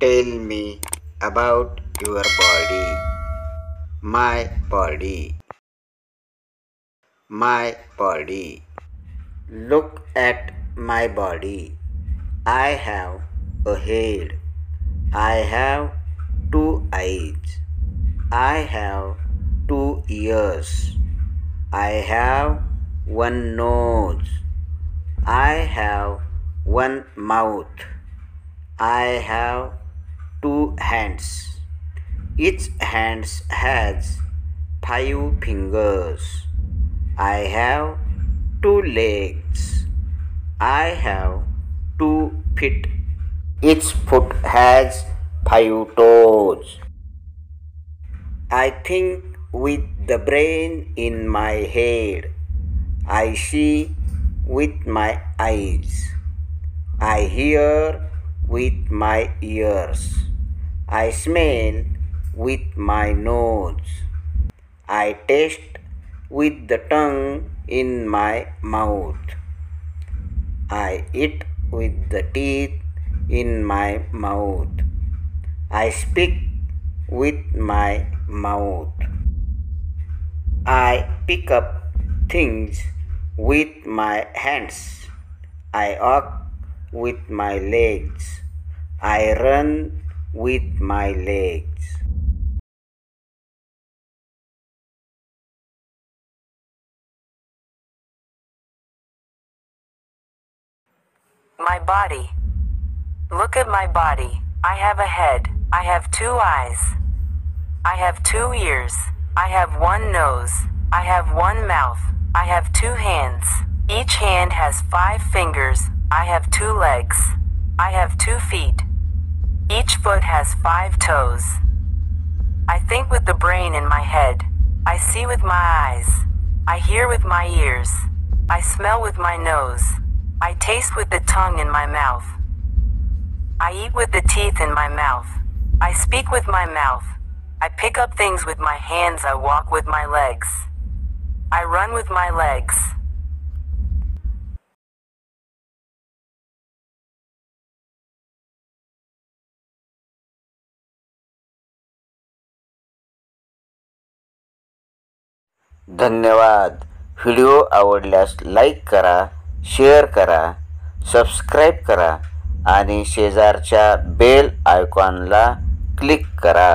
Tell me about your body. My body. My body. Look at my body. I have a head. I have two eyes. I have two ears. I have one nose. I have one mouth. I have two hands. Each hand has 5 fingers. I have two legs. I have 2 feet. Each foot has 5 toes. I think with the brain in my head. I see with my eyes. I hear with my ears. I smell with my nose. I taste with the tongue in my mouth. I eat with the teeth in my mouth. I speak with my mouth. I pick up things with my hands. I walk with my legs. I run with my legs. My body. Look at my body. I have a head. I have 2 eyes. I have 2 ears. I have 1 nose. I have 1 mouth. I have 2 hands. Each hand has 5 fingers. I have 2 legs. I have 2 feet. Each foot has 5 toes. I think with the brain in my head. I see with my eyes. I hear with my ears. I smell with my nose. I taste with the tongue in my mouth. I eat with the teeth in my mouth. I speak with my mouth. I pick up things with my hands. I walk with my legs. I run with my legs. धन्यवाद. Video आवडल्यास like करा, share करा, subscribe करा आणि शेजारच्या bell आयकॉनला click करा.